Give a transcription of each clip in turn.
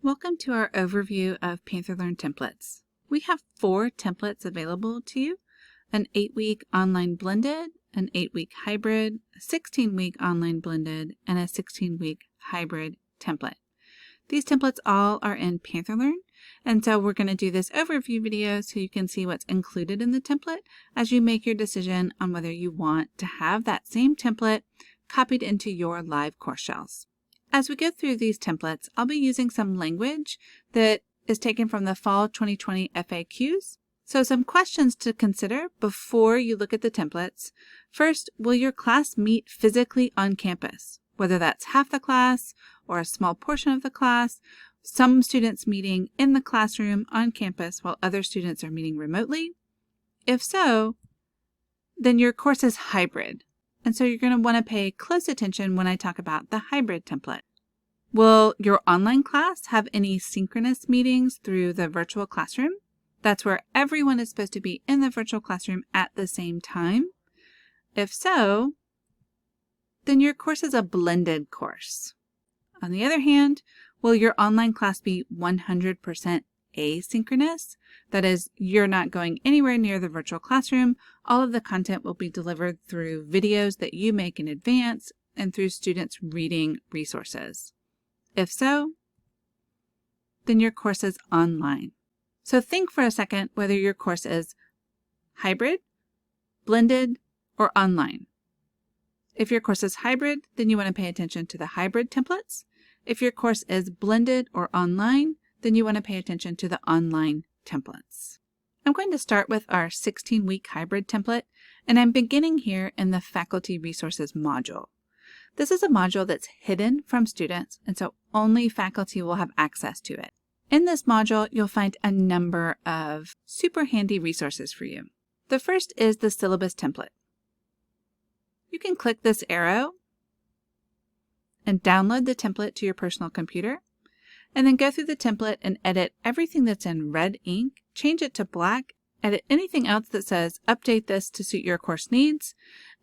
Welcome to our overview of PantherLearn templates. We have 4 templates available to you: an 8-week online blended, an 8-week hybrid, a 16-week online blended, and a 16-week hybrid template. These templates all are in PantherLearn, and so we're going to do this overview video so you can see what's included in the template as you make your decision on whether you want to have that same template copied into your live course shells. As we go through these templates, I'll be using some language that is taken from the Fall 2020 FAQs. So some questions to consider before you look at the templates. First, will your class meet physically on campus? Whether that's half the class or a small portion of the class, some students meeting in the classroom on campus while other students are meeting remotely. If so, then your course is hybrid. And so you're going to want to pay close attention when I talk about the hybrid template. Will your online class have any synchronous meetings through the virtual classroom? That's where everyone is supposed to be in the virtual classroom at the same time. If so, then your course is a blended course. On the other hand, will your online class be 100% asynchronous? That is, you're not going anywhere near the virtual classroom. All of the content will be delivered through videos that you make in advance and through students reading resources. If so, then your course is online. So think for a second whether your course is hybrid, blended, or online. If your course is hybrid, then you want to pay attention to the hybrid templates. If your course is blended or online, then you want to pay attention to the online templates. I'm going to start with our 16-week hybrid template, and I'm beginning here in the Faculty Resources module. This is a module that's hidden from students, and so only faculty will have access to it. In this module, you'll find a number of super handy resources for you. The first is the syllabus template. You can click this arrow and download the template to your personal computer, and then go through the template and edit everything that's in red ink, change it to black, edit anything else that says update this to suit your course needs,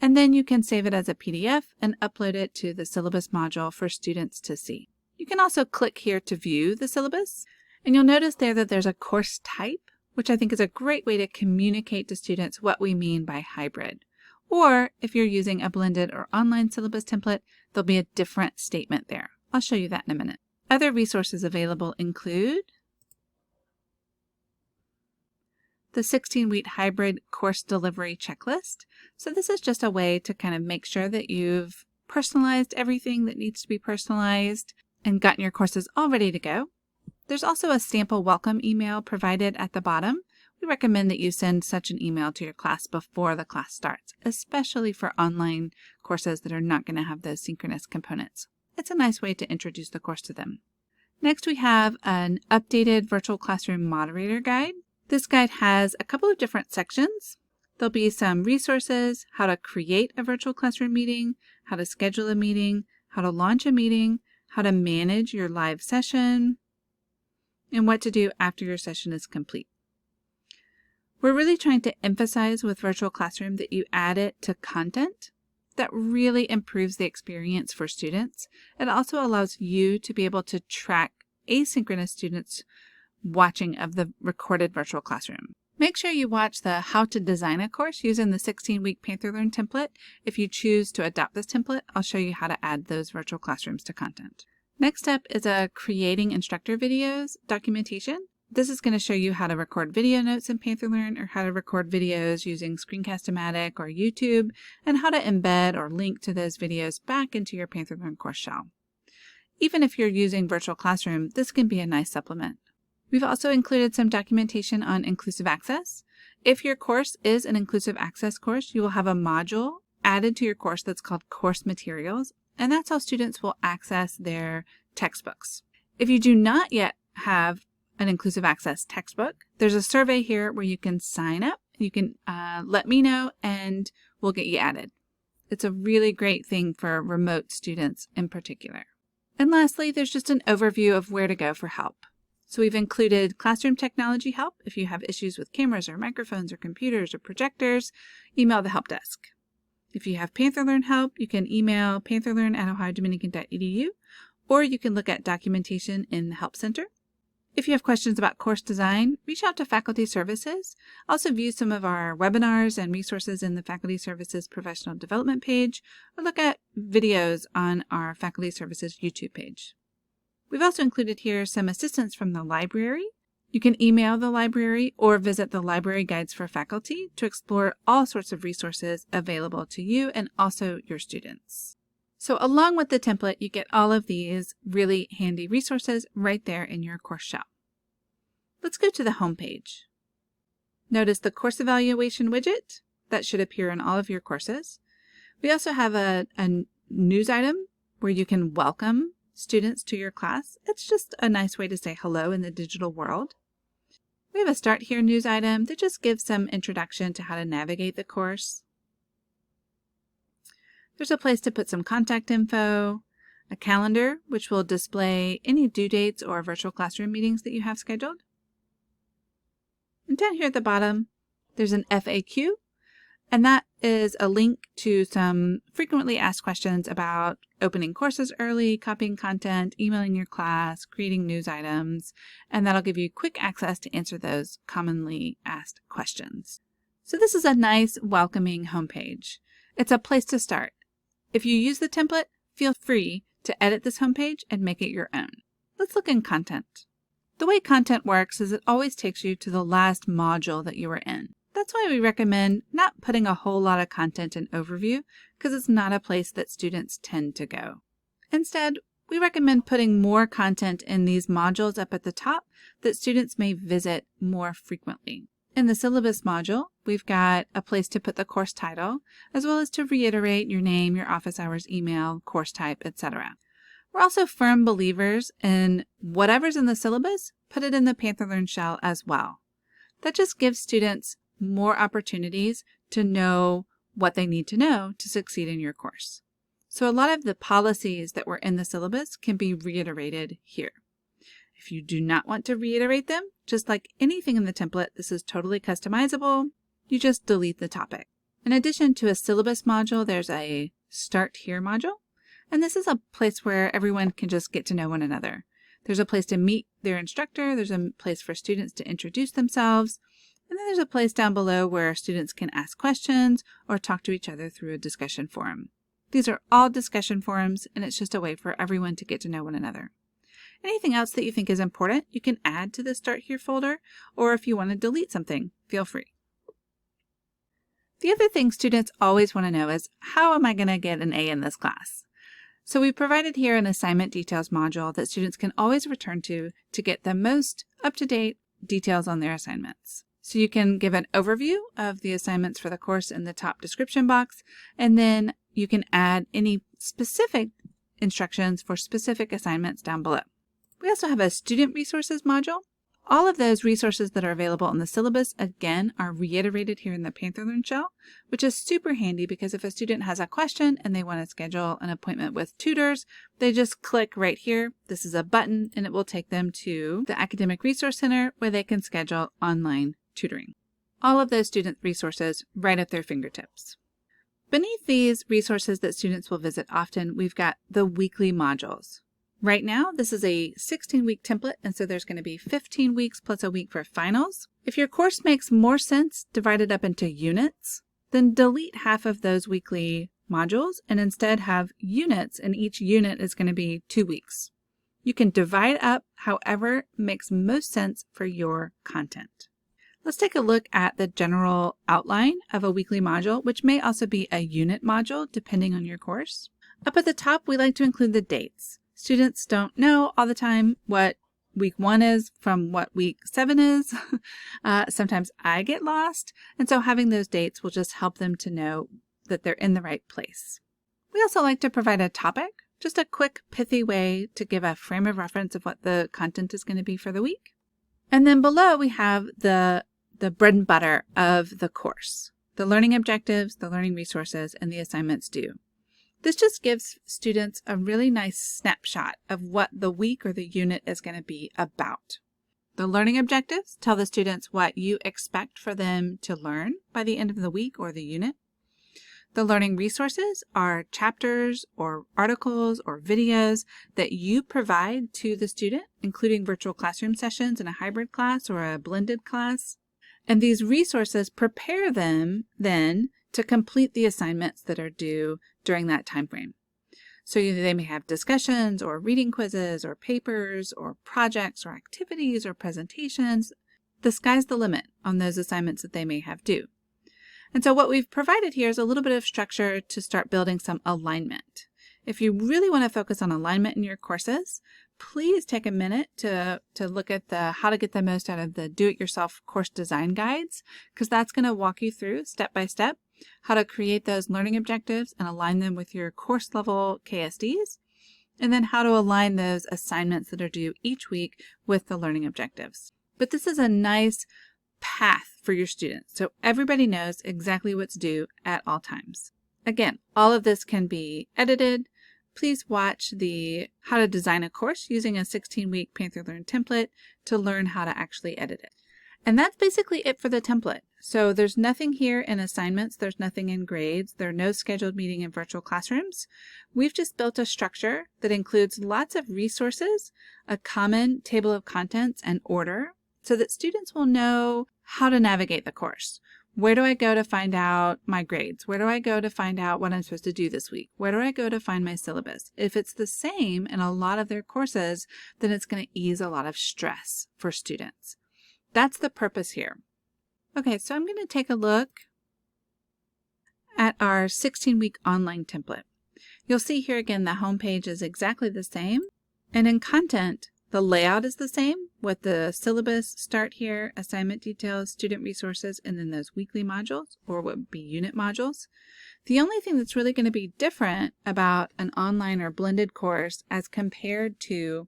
and then you can save it as a PDF and upload it to the syllabus module for students to see. You can also click here to view the syllabus, and you'll notice there that there's a course type, which I think is a great way to communicate to students what we mean by hybrid. Or if you're using a blended or online syllabus template, there'll be a different statement there. I'll show you that in a minute. Other resources available include the 16-week hybrid course delivery checklist. So this is just a way to kind of make sure that you've personalized everything that needs to be personalized and gotten your courses all ready to go. There's also a sample welcome email provided at the bottom. We recommend that you send such an email to your class before the class starts, especially for online courses that are not going to have those synchronous components. It's a nice way to introduce the course to them. Next, we have an updated virtual classroom moderator guide. This guide has a couple of different sections. There'll be some resources, how to create a virtual classroom meeting, how to schedule a meeting, how to launch a meeting, how to manage your live session, and what to do after your session is complete. We're really trying to emphasize with virtual classroom that you add it to content. That really improves the experience for students. It also allows you to be able to track asynchronous students watching of the recorded virtual classroom. Make sure you watch the How to Design a Course using the 16-week PantherLearn template. If you choose to adopt this template, I'll show you how to add those virtual classrooms to content. Next up is a Creating Instructor Videos documentation. This is going to show you how to record video notes in PantherLearn or how to record videos using Screencast-O-Matic or YouTube, and how to embed or link to those videos back into your PantherLearn course shell. Even if you're using Virtual Classroom, this can be a nice supplement. We've also included some documentation on inclusive access. If your course is an inclusive access course, you will have a module added to your course that's called Course Materials, and that's how students will access their textbooks. If you do not yet have an inclusive access textbook, there's a survey here where you can sign up. You can let me know and we'll get you added. It's a really great thing for remote students in particular. And lastly, there's just an overview of where to go for help. So we've included classroom technology help. If you have issues with cameras or microphones or computers or projectors, email the help desk. If you have PantherLearn help, you can email pantherlearn@ohiodominican.edu, or you can look at documentation in the Help Center. If you have questions about course design, reach out to Faculty Services. Also view some of our webinars and resources in the Faculty Services Professional Development page, or look at videos on our Faculty Services YouTube page. We've also included here some assistance from the library. You can email the library or visit the Library Guides for Faculty to explore all sorts of resources available to you and also your students. So along with the template, you get all of these really handy resources right there in your course shell. Let's go to the home page. Notice the course evaluation widget that should appear in all of your courses. We also have a news item where you can welcome students to your class. It's just a nice way to say hello in the digital world. We have a Start Here news item that just gives some introduction to how to navigate the course. There's a place to put some contact info, a calendar, which will display any due dates or virtual classroom meetings that you have scheduled. And down here at the bottom, there's an FAQ, and that is a link to some frequently asked questions about opening courses early, copying content, emailing your class, creating news items, and that'll give you quick access to answer those commonly asked questions. So this is a nice, welcoming homepage. It's a place to start. If you use the template, feel free to edit this homepage and make it your own. Let's look in content. The way content works is it always takes you to the last module that you were in. That's why we recommend not putting a whole lot of content in overview, because it's not a place that students tend to go. Instead, we recommend putting more content in these modules up at the top that students may visit more frequently. In the syllabus module, we've got a place to put the course title, as well as to reiterate your name, your office hours, email, course type, etc. We're also firm believers in whatever's in the syllabus, put it in the PantherLearn shell as well. That just gives students more opportunities to know what they need to know to succeed in your course. So a lot of the policies that were in the syllabus can be reiterated here. If you do not want to reiterate them, just like anything in the template, this is totally customizable. You just delete the topic. In addition to a syllabus module, there's a Start Here module, and this is a place where everyone can just get to know one another. There's a place to meet their instructor, there's a place for students to introduce themselves, and then there's a place down below where students can ask questions or talk to each other through a discussion forum. These are all discussion forums, and it's just a way for everyone to get to know one another. Anything else that you think is important, you can add to the Start Here folder, or if you want to delete something, feel free. The other thing students always want to know is, how am I going to get an A in this class? So we provided here an assignment details module that students can always return to get the most up-to-date details on their assignments. So you can give an overview of the assignments for the course in the top description box, and then you can add any specific instructions for specific assignments down below. We also have a student resources module. All of those resources that are available in the syllabus, again, are reiterated here in the PantherLearn shell, which is super handy because if a student has a question and they want to schedule an appointment with tutors, they just click right here. This is a button, and it will take them to the Academic Resource Center where they can schedule online tutoring. All of those student resources right at their fingertips. Beneath these resources that students will visit often, we've got the weekly modules. Right now, this is a 16-week template, and so there's going to be 15 weeks plus a week for finals. If your course makes more sense divided up into units, then delete half of those weekly modules and instead have units, and each unit is going to be 2 weeks. You can divide up however makes most sense for your content. Let's take a look at the general outline of a weekly module, which may also be a unit module depending on your course. Up at the top, we like to include the dates. Students don't know all the time what week 1 is from what week 7 is. Sometimes I get lost, and so having those dates will just help them to know that they're in the right place. We also like to provide a topic, just a quick, pithy way to give a frame of reference of what the content is going to be for the week. And then below we have the bread and butter of the course, the learning objectives, the learning resources, and the assignments due. This just gives students a really nice snapshot of what the week or the unit is going to be about. The learning objectives tell the students what you expect for them to learn by the end of the week or the unit. The learning resources are chapters or articles or videos that you provide to the student, including virtual classroom sessions in a hybrid class or a blended class. And these resources prepare them then to complete the assignments that are due during that time frame. So they may have discussions or reading quizzes or papers or projects or activities or presentations. The sky's the limit on those assignments that they may have due. And so what we've provided here is a little bit of structure to start building some alignment. If you really want to focus on alignment in your courses, please take a minute to look at the how to get the most out of the do-it-yourself course design guides, because that's going to walk you through step by step how to create those learning objectives and align them with your course level KSDs, and then how to align those assignments that are due each week with the learning objectives. But this is a nice path for your students, so everybody knows exactly what's due at all times. Again, all of this can be edited. Please watch the How to Design a Course using a 16-week PantherLearn template to learn how to actually edit it. And that's basically it for the template. So there's nothing here in assignments, there's nothing in grades, there are no scheduled meeting in virtual classrooms. We've just built a structure that includes lots of resources, a common table of contents and order, so that students will know how to navigate the course. Where do I go to find out my grades? Where do I go to find out what I'm supposed to do this week? Where do I go to find my syllabus? If it's the same in a lot of their courses, then it's going to ease a lot of stress for students. That's the purpose here. Okay, so I'm going to take a look at our 16-week online template. You'll see here again the home page is exactly the same, and in content, the layout is the same with the syllabus, start here, assignment details, student resources, and then those weekly modules, or what would be unit modules. The only thing that's really going to be different about an online or blended course as compared to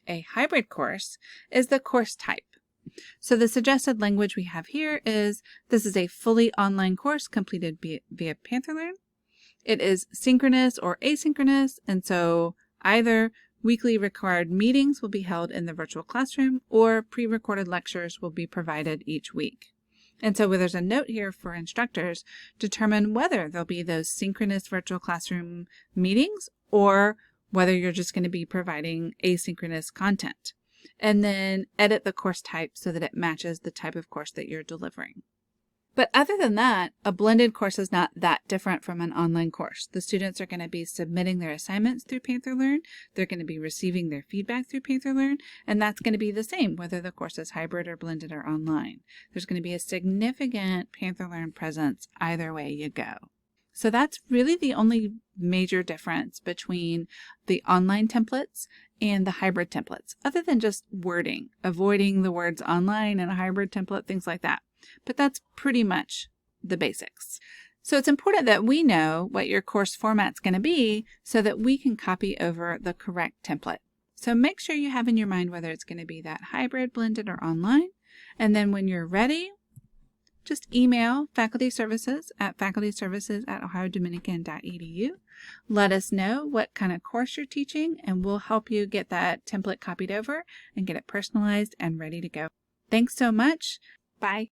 a hybrid course is the course type. So the suggested language we have here is this is a fully online course completed via PantherLearn. It is synchronous or asynchronous, and so either weekly required meetings will be held in the virtual classroom or pre-recorded lectures will be provided each week. And so there's a note here for instructors, determine whether there'll be those synchronous virtual classroom meetings or whether you're just going to be providing asynchronous content. And then edit the course type so that it matches the type of course that you're delivering. But other than that, a blended course is not that different from an online course. The students are going to be submitting their assignments through PantherLearn. They're going to be receiving their feedback through PantherLearn, and that's going to be the same whether the course is hybrid or blended or online. There's going to be a significant PantherLearn presence either way you go. So that's really the only major difference between the online templates and the hybrid templates, other than just wording, avoiding the words online and a hybrid template, things like that. But that's pretty much the basics. So it's important that we know what your course format's going to be so that we can copy over the correct template. So make sure you have in your mind whether it's going to be that hybrid, blended, or online. And then when you're ready, just email faculty services at facultyservices@ohiodominican.edu. Let us know what kind of course you're teaching, and we'll help you get that template copied over and get it personalized and ready to go. Thanks so much. Bye.